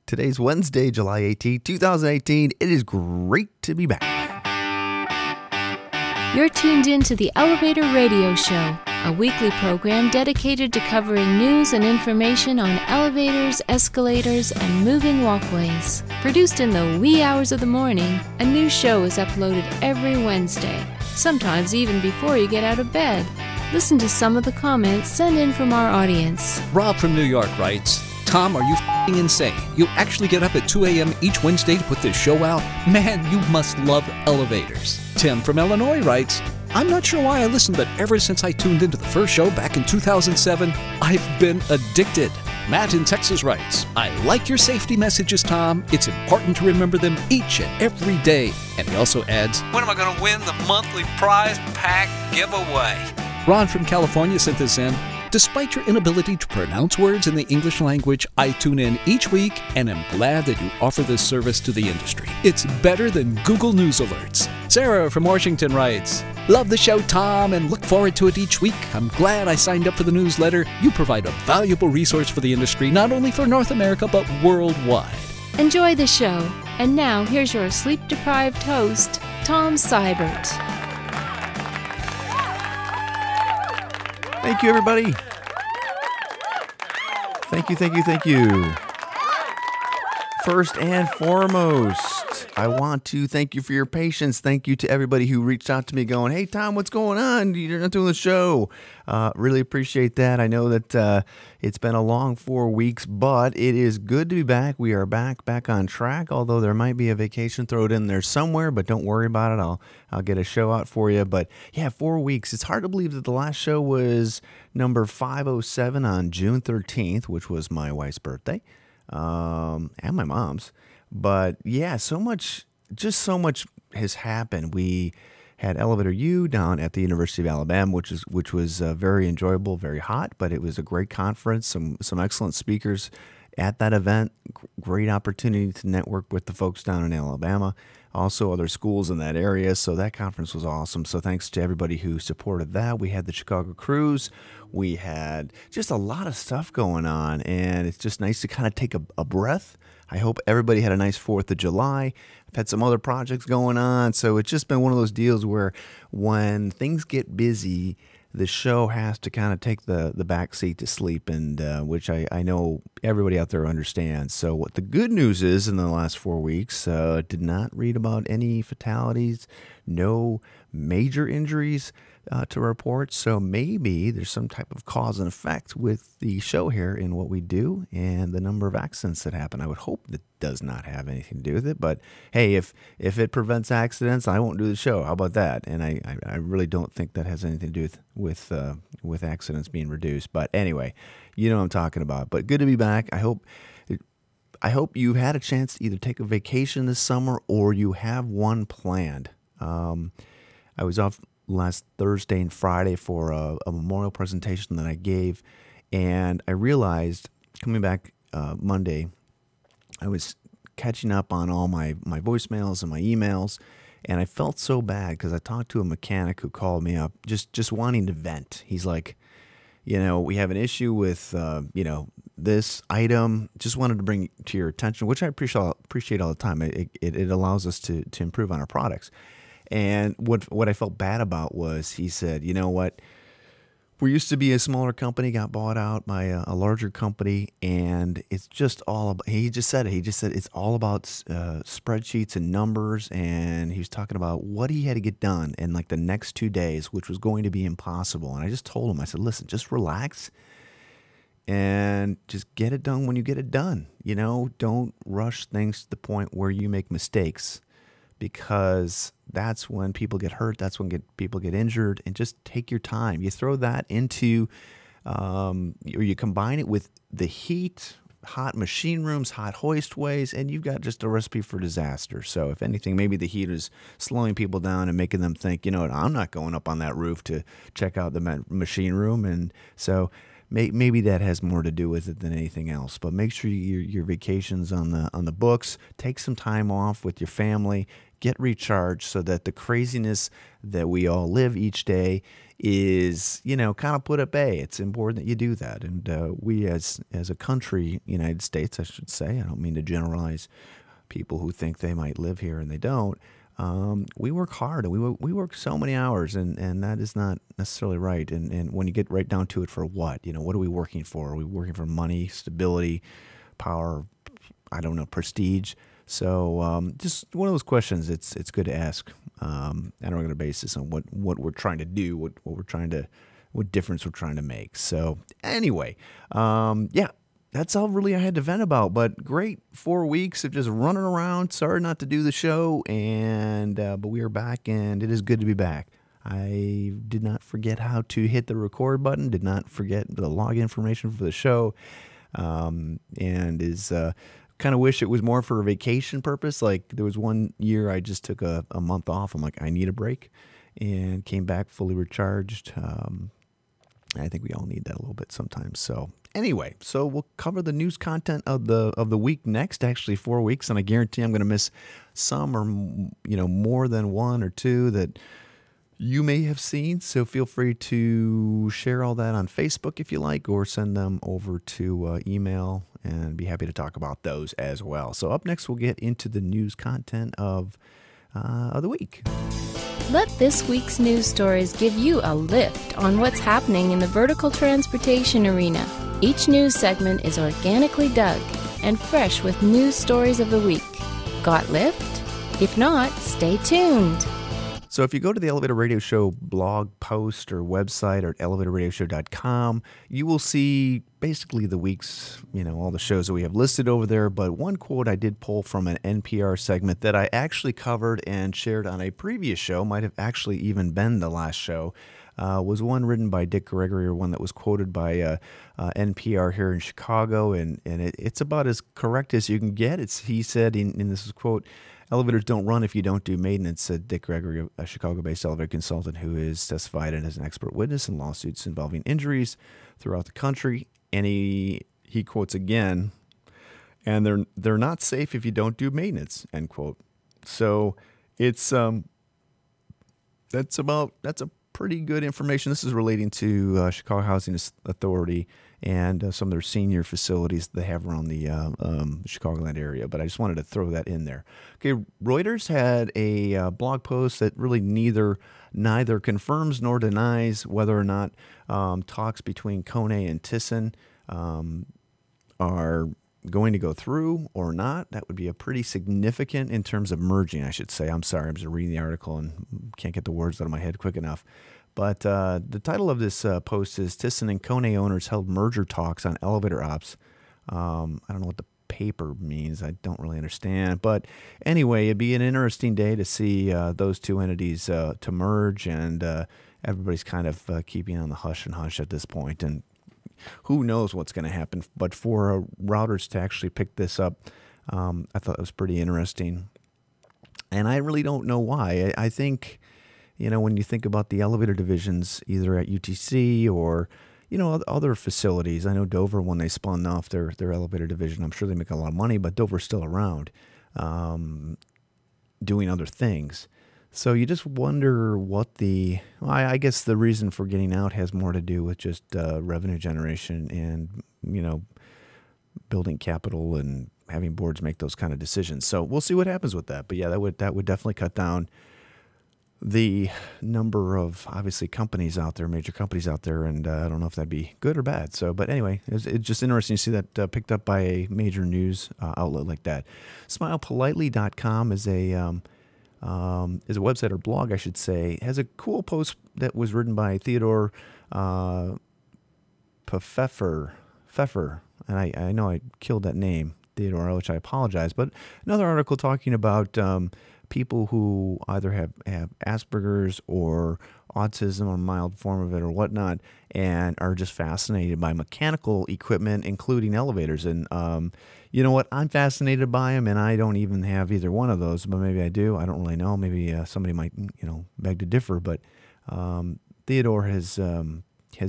Today's Wednesday, July 18, 2018. It is great to be back. You're tuned in to the Elevator Radio Show, a weekly program dedicated to covering news and information on elevators, escalators, and moving walkways. Produced in the wee hours of the morning, a new show is uploaded every Wednesday, sometimes even before you get out of bed. Listen to some of the comments sent in from our audience. Rob from New York writes, Tom, are you f***ing insane? You actually get up at 2 a.m. each Wednesday to put this show out? Man, you must love elevators. Tim from Illinois writes, I'm not sure why I listened, but ever since I tuned into the first show back in 2007, I've been addicted. Matt in Texas writes, I like your safety messages, Tom. It's important to remember them each and every day. And he also adds, when am I going to win the monthly prize pack giveaway? Ron from California sent this in. Despite your inability to pronounce words in the English language, I tune in each week and am glad that you offer this service to the industry. It's better than Google News alerts. Sarah from Washington writes, love the show, Tom, and look forward to it each week. I'm glad I signed up for the newsletter. You provide a valuable resource for the industry, not only for North America, but worldwide. Enjoy the show. And now, here's your sleep-deprived host, Tom Seibert. Thank you, everybody. Thank you. First and foremost, I want to thank you for your patience. Thank you to everybody who reached out to me going, hey, Tom, what's going on? You're not doing the show. Really appreciate that. I know that it's been a long 4 weeks, but it is good to be back. We are back on track, although there might be a vacation thrown in there somewhere, but don't worry about it. I'll get a show out for you. But yeah, 4 weeks. It's hard to believe that the last show was number 507 on June 13th, which was my wife's birthday. And my mom's. But yeah, so much has happened. We had Elevator U down at the University of Alabama, which was very enjoyable, very hot, but it was a great conference, some excellent speakers at that event. Great opportunity to network with the folks down in Alabama, also other schools in that area. So that conference was awesome. So thanks to everybody who supported that. We had the Chicago Cruise. We had just a lot of stuff going on, and it's just nice to kind of take a breath. I hope everybody had a nice 4th of July. I've had some other projects going on, so it's just been one of those deals where when things get busy, the show has to kind of take the back seat to sleep, and which I know everybody out there understands. So what the good news is in the last 4 weeks, did not read about any fatalities, no major injuries to report. So maybe there's some type of cause and effect with the show here in what we do and the number of accidents that happen. I would hope that does not have anything to do with it. But hey, if it prevents accidents, I won't do the show. How about that? And I really don't think that has anything to do with accidents being reduced. But anyway, you know what I'm talking about. But good to be back. I hope you had a chance to either take a vacation this summer or you have one planned. I was off last Thursday and Friday for a memorial presentation that I gave, and I realized coming back Monday, I was catching up on all my voicemails and my emails, and I felt so bad because I talked to a mechanic who called me up just wanting to vent. He's like, we have an issue with this item. Just wanted to bring it to your attention, which I appreciate all the time. It allows us to improve on our products. And what I felt bad about was he said, you know what, we used to be a smaller company, got bought out by a larger company, and it's just all about, he just said it's all about spreadsheets and numbers, and he was talking about what he had to get done in like the next 2 days, which was going to be impossible. And I just told him, I said, listen, just relax and just get it done when you get it done. Don't rush things to the point where you make mistakes, because that's when people get hurt. That's when people get injured. And just take your time. You throw that into, or you combine it with the heat, hot machine rooms, hot hoistways, and you've got just a recipe for disaster. So if anything, maybe the heat is slowing people down and making them think, I'm not going up on that roof to check out the machine room. And so maybe that has more to do with it than anything else. But make sure your vacation's on the books. Take some time off with your family. Get recharged so that the craziness that we all live each day is, kind of put at bay. It's important that you do that. And we as a country, United States, I should say, I don't mean to generalize people who think they might live here and they don't. We work hard, and we work so many hours, and that is not necessarily right. And when you get right down to it, for what? What are we working for? Are we working for money, stability, power, I don't know, prestige? So just one of those questions it's good to ask on a regular basis on what we're trying to do, what difference we're trying to make. So anyway, that's all really I had to vent about. But great 4 weeks of just running around. Sorry not to do the show, and but we are back, and it is good to be back. I did not forget how to hit the record button. Did not forget the log information for the show, and is. Kind of wish it was more for a vacation purpose. Like there was one year I just took a month off. I'm like, I need a break, and came back fully recharged. I think we all need that a little bit sometimes. So anyway, so we'll cover the news content of the week next. Actually, 4 weeks, and I guarantee I'm going to miss some or more than one or two that you may have seen. So feel free to share all that on Facebook if you like, or send them over to email, and be happy to talk about those as well. So up next, we'll get into the news content of the week. Let this week's news stories give you a lift on what's happening in the vertical transportation arena. Each news segment is organically dug and fresh with news stories of the week. Got lift? If not, stay tuned. So if you go to the Elevator Radio Show blog post or website, or at elevatorradioshow.com, you will see basically the week's, all the shows that we have listed over there. But one quote I did pull from an NPR segment that I actually covered and shared on a previous show, might have actually even been the last show, was one written by Dick Gregory, or one that was quoted by NPR here in Chicago. And it's about as correct as you can get. He said, in this quote, "Elevators don't run if you don't do maintenance," said Dick Gregory, a Chicago-based elevator consultant who is testified as an expert witness in lawsuits involving injuries throughout the country. And he quotes again, "And they're not safe if you don't do maintenance," end quote. So it's that's a pretty good information. This is relating to Chicago Housing Authority and some of their senior facilities they have around the Chicagoland area. But I just wanted to throw that in there. Okay, Reuters had a blog post that really neither confirms nor denies whether or not talks between Kone and Thyssen are going to go through or not. That would be a pretty significant in terms of merging, I should say. I'm sorry, I'm just reading the article and can't get the words out of my head quick enough. But the title of this post is "Thyssen and Kone owners held merger talks on elevator ops." I don't know what the paper means. I don't really understand. But anyway, it'd be an interesting day to see those two entities to merge, and everybody's kind of keeping on the hush and hush at this point. And who knows what's going to happen. But for Reuters to actually pick this up, I thought it was pretty interesting. And I really don't know why. I think, when you think about the elevator divisions, either at UTC or, other facilities. I know Dover, when they spun off their elevator division, I'm sure they make a lot of money, but Dover's still around doing other things. So you just wonder what I guess the reason for getting out has more to do with just revenue generation and, building capital and having boards make those kind of decisions. So we'll see what happens with that. But yeah, that would definitely cut down the number of, obviously, companies out there, major companies out there, and I don't know if that'd be good or bad. So, but anyway, it's just interesting to see that picked up by a major news outlet like that. SmilePolitely.com is a website or blog, I should say. It has a cool post that was written by Theodore Pfeffer, and I know I killed that name, Theodore, which I apologize, but another article talking about people who either have Asperger's or autism or mild form of it or whatnot, and are just fascinated by mechanical equipment, including elevators. And you know what? I'm fascinated by them, and I don't even have either one of those, but maybe I do. I don't really know. Maybe somebody might, beg to differ. But Theodore has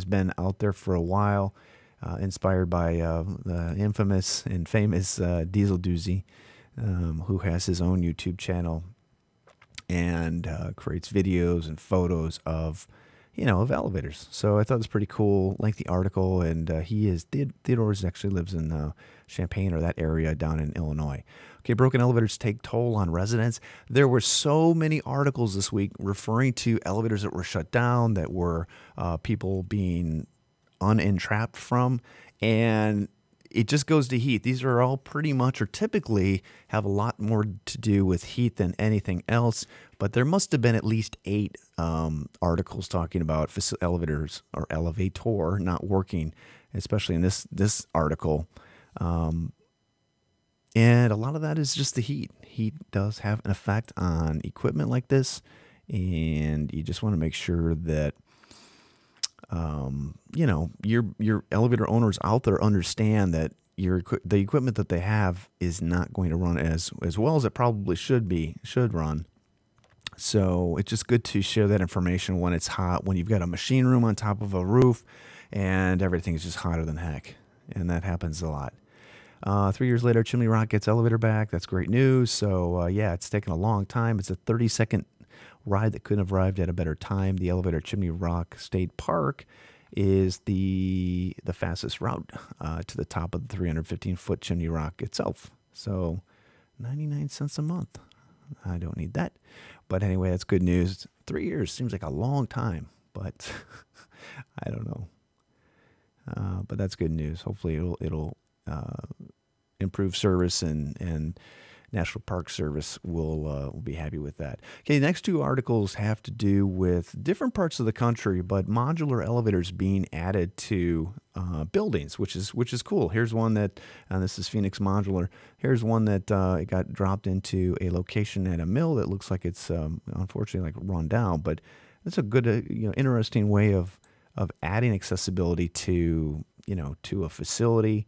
been out there for a while, inspired by the infamous and famous Diesel Doozy, who has his own YouTube channel and creates videos and photos of, of elevators. So I thought it was pretty cool. Lengthy article, and Theodore's actually lives in Champaign or that area down in Illinois. Okay, broken elevators take toll on residents. There were so many articles this week referring to elevators that were shut down, that were people being unentrapped from, and it just goes to heat. These are all pretty much, or typically, have a lot more to do with heat than anything else. But there must have been at least 8 articles talking about elevators or elevator not working, especially in this article. And a lot of that is just the heat. Heat does have an effect on equipment like this, and you just want to make sure that your elevator owners out there understand that the equipment that they have is not going to run as well as it probably should run. So it's just good to share that information when it's hot, when you've got a machine room on top of a roof and everything's just hotter than heck. And that happens a lot. 3 years later, Chimney Rock gets elevator back. That's great news. So it's taken a long time. It's a 30-second ride that couldn't have arrived at a better time. The elevator at Chimney Rock State Park is the fastest route to the top of the 315-foot Chimney Rock itself. So 99 cents a month. I don't need that. But anyway, that's good news. 3 years seems like a long time, but I don't know. But that's good news. Hopefully it'll improve service, and National Park Service will be happy with that. Okay, the next 2 articles have to do with different parts of the country, but modular elevators being added to buildings, which is cool. Here's one that, and this is Phoenix Modular. Here's one that it got dropped into a location at a mill that looks like it's unfortunately like run down, but it's a good, interesting way of adding accessibility to a facility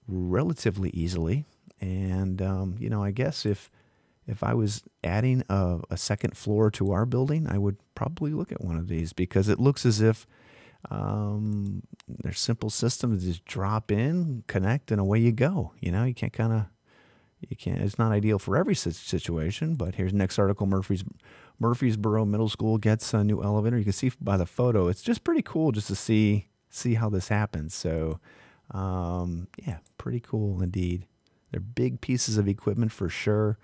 relatively easily. And, I guess if I was adding a second floor to our building, I would probably look at one of these, because it looks as if their simple system is just drop in, connect, and away you go. You can't, it's not ideal for every situation, but here's next article. Murphysboro Middle School gets a new elevator. You can see by the photo, it's just pretty cool just to see how this happens. So, pretty cool indeed. They're big pieces of equipment for sure,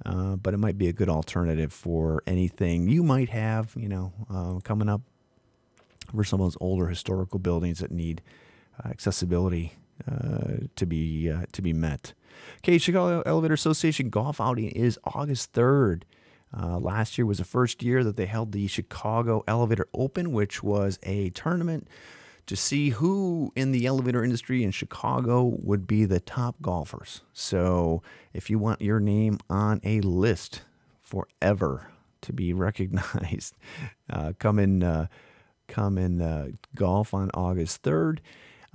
but it might be a good alternative for anything you might have, coming up for some of those older historical buildings that need accessibility to be met. Okay, Chicago Elevator Association golf outing is August 3rd. Last year was the first year that they held the Chicago Elevator Open, which was a tournament to see who in the elevator industry in Chicago would be the top golfers. So if you want your name on a list forever to be recognized, come in golf on August 3rd.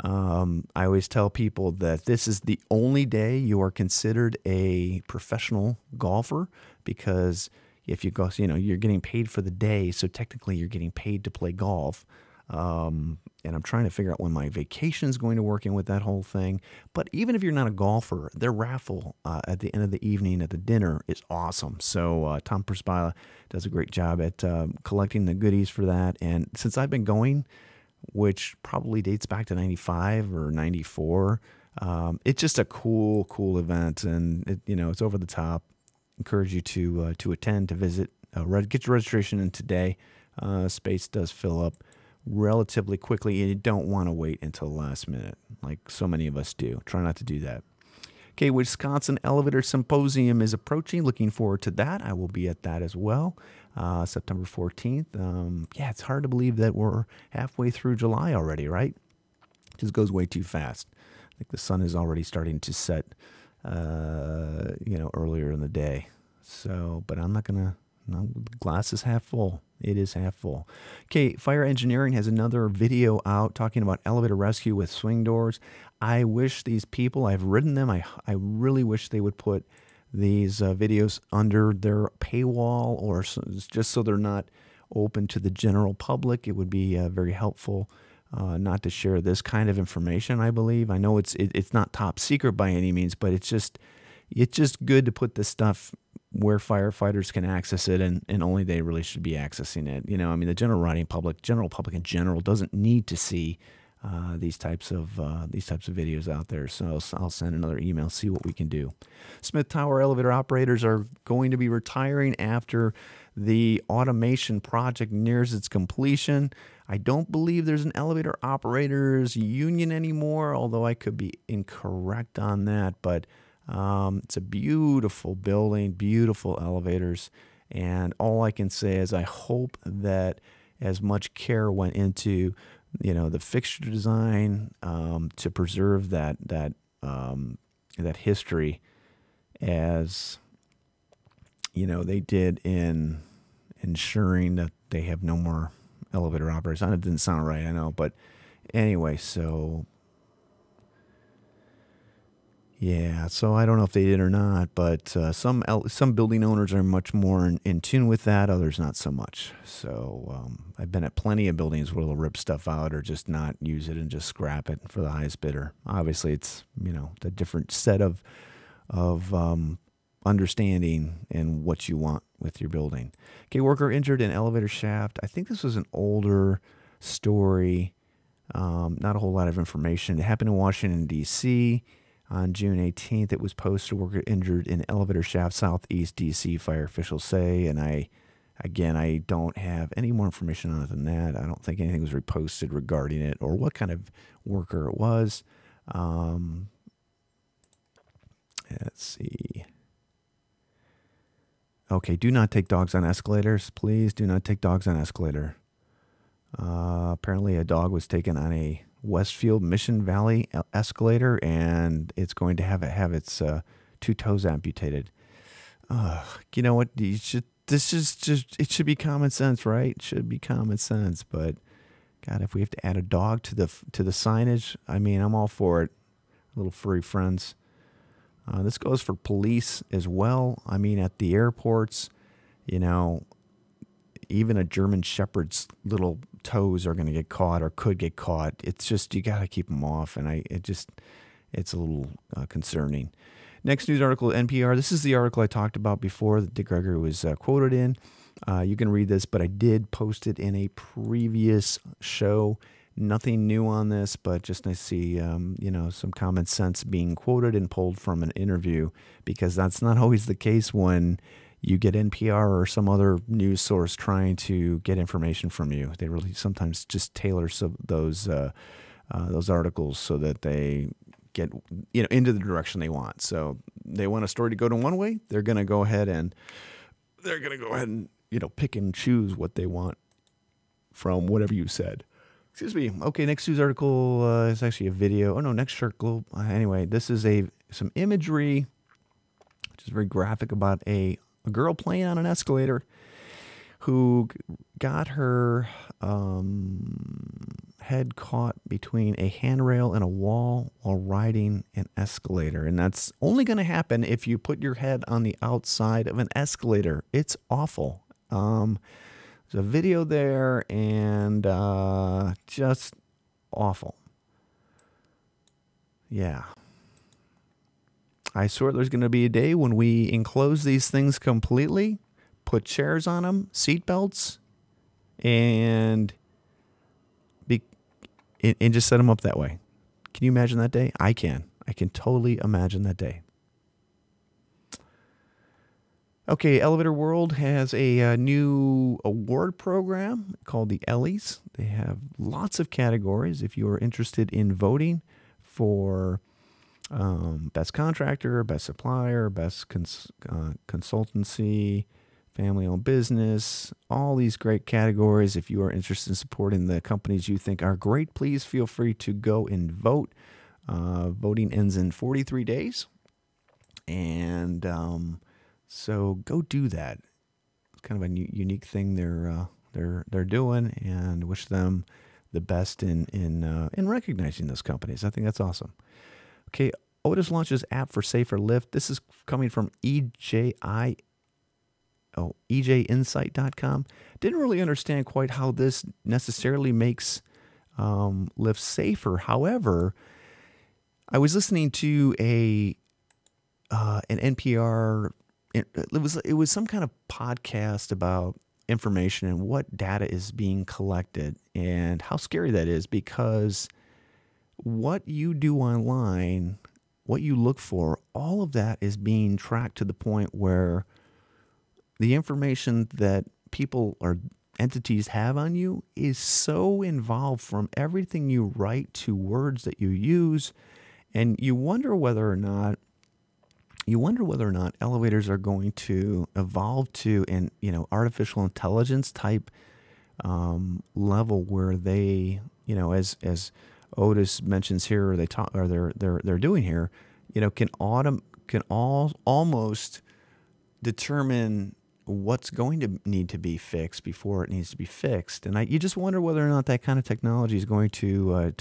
I always tell people that this is the only day you are considered a professional golfer, because if you go, you're getting paid for the day, so technically you're getting paid to play golf. And I'm trying to figure out when my vacation is going to work in with that whole thing. But even if you're not a golfer, their raffle at the end of the evening at the dinner is awesome. So Tom Perspila does a great job at collecting the goodies for that. And since I've been going, which probably dates back to 95 or 94, it's just a cool event. And, it's over the top. Encourage you to attend, to visit. Get your registration in today. Space does fill up relatively quickly, and you don't want to wait until the last minute like so many of us do. Try not to do that. Okay, Wisconsin Elevator Symposium is approaching. Looking forward to that. I will be at that as well, September 14th. It's hard to believe that we're halfway through July already, right? It just goes way too fast. I think the sun is already starting to set, earlier in the day. So, but I'm not going to, the glass is half full. It is half full. Okay, Fire Engineering has another video out talking about elevator rescue with swing doors. I wish these people, I've written them, I really wish they would put these videos under their paywall, or just so they're not open to the general public. It would be very helpful. not to share this kind of information, I believe. I know it's not top secret by any means, but it's just good to put this stuff where firefighters can access it, and only they really should be accessing it. I mean, the general public in general doesn't need to see these types of videos out there. So I'll send another email, see what we can do. Smith Tower elevator operators are going to be retiring after the automation project nears its completion. I don't believe there's an elevator operators union anymore, although I could be incorrect on that. But it's a beautiful building, beautiful elevators, and all I can say is I hope that as much care went into the fixture design to preserve that history as they did in ensuring that they have no more elevator operators. That didn't sound right, I know, but anyway, so yeah, so I don't know if they did or not, but some building owners are much more in tune with that, others not so much. So I've been at plenty of buildings where they'll rip stuff out or just not use it and just scrap it for the highest bidder. Obviously, it's the different set of understanding and what you want with your building. Okay, worker injured in elevator shaft. I think this was an older story. Not a whole lot of information. It happened in Washington, D.C. On June 18th. It was posted, worker injured in elevator shaft, Southeast D.C., fire officials say. And I don't have any more information on it than that. I don't think anything was reposted regarding it or what kind of worker it was. Let's see. Okay, do not take dogs on escalators. Please do not take dogs on escalator. Apparently a dog was taken on a Westfield Mission Valley escalator, and it's going to have its 2 toes amputated. You know what? It should be common sense, right? It should be common sense. But God, if we have to add a dog to the signage, I mean, I'm all for it. Little furry friends. This goes for police as well. I mean, at the airports, even a German Shepherd's little toes are going to get caught or could get caught. It's just, you got to keep them off. And it's a little concerning. Next news article, NPR. This is the article I talked about before that Dick Gregory was quoted in. You can read this, but I did post it in a previous show. Nothing new on this, but just nice to see, some common sense being quoted and pulled from an interview, because that's not always the case when you get NPR or some other news source trying to get information from you. They really sometimes just tailor those articles so that they get into the direction they want. So they want a story to go to one way, they're going to go ahead and pick and choose what they want from whatever you said. Excuse me. Okay, next news article is actually a video. Oh no, next article. Anyway, this is some imagery, which is very graphic, about a girl playing on an escalator who got her head caught between a handrail and a wall while riding an escalator. And that's only going to happen if you put your head on the outside of an escalator. It's awful. There's a video there, and just awful. Yeah. I swear there's going to be a day when we enclose these things completely, put chairs on them, seat belts, and just set them up that way. Can you imagine that day? I can. I can totally imagine that day. Okay, Elevator World has a new award program called the Ellie's. They have lots of categories. If you are interested in voting for best contractor, best supplier, best consultancy, family-owned business, all these great categories. If you are interested in supporting the companies you think are great, please feel free to go and vote. Voting ends in 43 days, and so go do that. It's kind of a unique thing they're doing, and wish them the best in recognizing those companies. I think that's awesome. Okay, Otis launches app for safer lift. This is coming from EJinsight.com. Didn't really understand quite how this necessarily makes lift safer. However, I was listening to an NPR. It was some kind of podcast about information and what data is being collected and how scary that is, because what you do online, what you look for, all of that is being tracked to the point where the information that people or entities have on you is so involved, from everything you write to words that you use. And you wonder whether or not elevators are going to evolve to an artificial intelligence type level where they, as Otis mentions here, or they're doing here, can almost determine what's going to need to be fixed before it needs to be fixed. And you just wonder whether or not that kind of technology is going to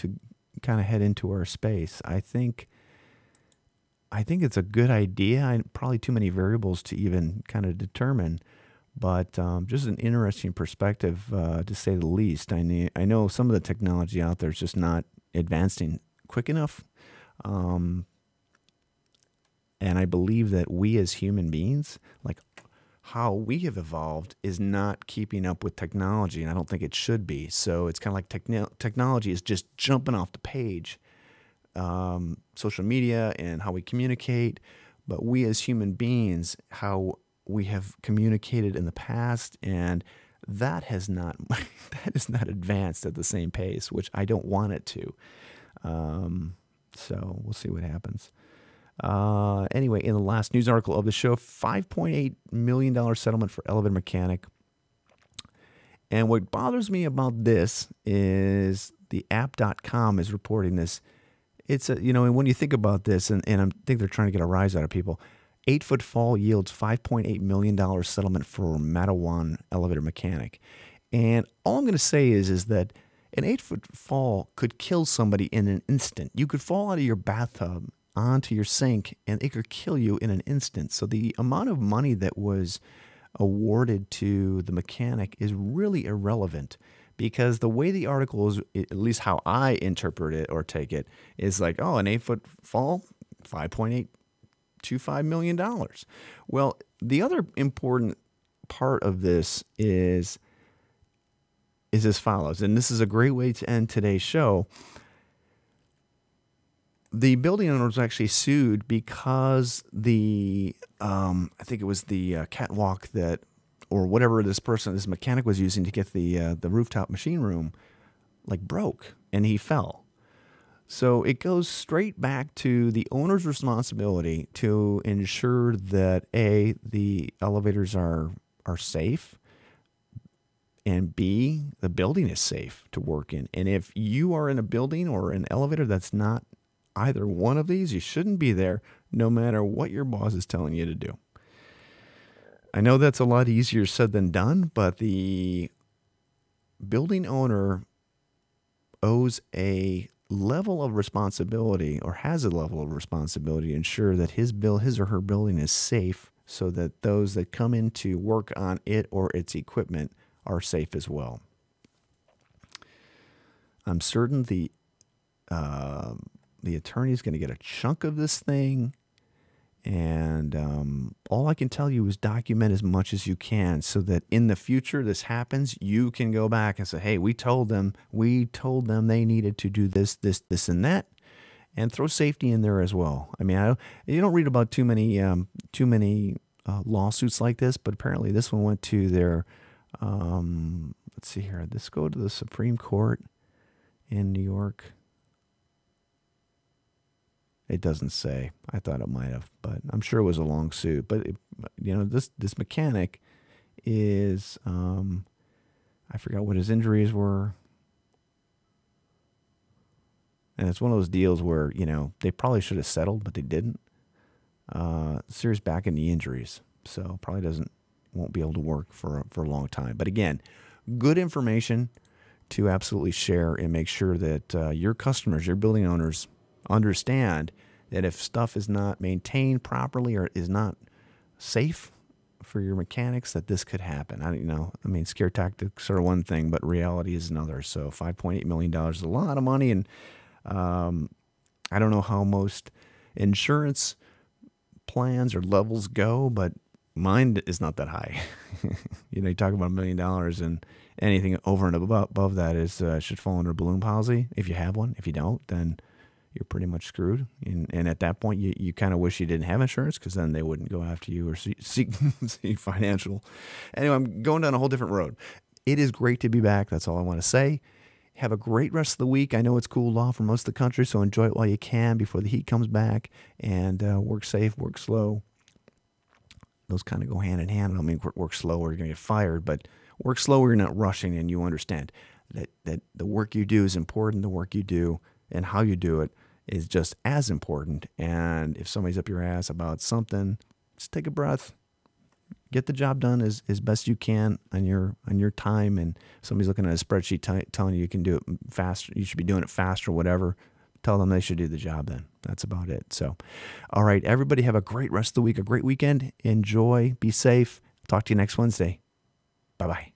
kind of head into our space. I think it's a good idea. Probably too many variables to even kind of determine, but just an interesting perspective to say the least. I know some of the technology out there is just not advancing quick enough, and I believe that we as human beings, like how we have evolved, is not keeping up with technology, and I don't think it should be. So it's kind of like technology is just jumping off the page. Social media and how we communicate, but we as human beings, how we have communicated in the past, and that has not advanced at the same pace, which I don't want it to. So we'll see what happens. Anyway, in the last news article of the show, $5.8 million settlement for elevator mechanic. And what bothers me about this is the app.com is reporting this. It's and when you think about this, and I think they're trying to get a rise out of people, 8-foot fall yields $5.8 million settlement for Matawan elevator mechanic. And all I'm going to say is that an 8-foot fall could kill somebody in an instant. You could fall out of your bathtub onto your sink, and it could kill you in an instant. So the amount of money that was awarded to the mechanic is really irrelevant, because the way the article is, at least how I interpret it or take it, is like, an 8-foot fall, $5.825 million. Well, the other important part of this is as follows, and this is a great way to end today's show. The building owner was actually sued because I think it was the catwalk that, or whatever this mechanic was using to get the rooftop machine room, broke, and he fell. So it goes straight back to the owner's responsibility to ensure that A, the elevators are safe, and B, the building is safe to work in. And if you are in a building or an elevator that's not either one of these, you shouldn't be there, no matter what your boss is telling you to do. I know that's a lot easier said than done, but the building owner owes a level of responsibility, or has a level of responsibility, to ensure that his or her building is safe, so that those that come in to work on it or its equipment are safe as well. I'm certain the attorney is going to get a chunk of this thing. And all I can tell you is document as much as you can, so that in the future this happens, you can go back and say, hey, we told them they needed to do this, and that, and throw safety in there as well. I mean, you don't read about too many lawsuits like this, but apparently this one went to their, let's see here, let's go to the Supreme Court in New York. It doesn't say. I thought it might have, but I'm sure it was a long suit. But this mechanic is, I forgot what his injuries were, and it's one of those deals where they probably should have settled, but they didn't. Serious back and knee injuries, so probably won't be able to work for a long time. But again, good information to absolutely share, and make sure that your customers, your building owners, understand that if stuff is not maintained properly or is not safe for your mechanics that this could happen. I don't know. I mean, scare tactics are one thing, but reality is another. So $5.8 million is a lot of money. And I don't know how most insurance plans or levels go, but mine is not that high. You talk about $1 million, and anything over and above that is should fall under balloon policy if you have one. If you don't, then you're pretty much screwed. And at that point, you kind of wish you didn't have insurance, because then they wouldn't go after you or seek financial. Anyway, I'm going down a whole different road. It is great to be back. That's all I want to say. Have a great rest of the week. I know it's cooled off for most of the country, so enjoy it while you can before the heat comes back. And work safe, work slow. Those kind of go hand in hand. I don't mean work slow or you're going to get fired, but work slow where you're not rushing and you understand that the work you do is important. The work you do and how you do it is just as important. And if somebody's up your ass about something, just take a breath. Get the job done as best you can on your time. And if somebody's looking at a spreadsheet telling you can do it faster, you should be doing it faster, whatever, tell them they should do the job then. That's about it. So, all right, everybody have a great rest of the week, a great weekend. Enjoy, be safe. Talk to you next Wednesday. Bye-bye.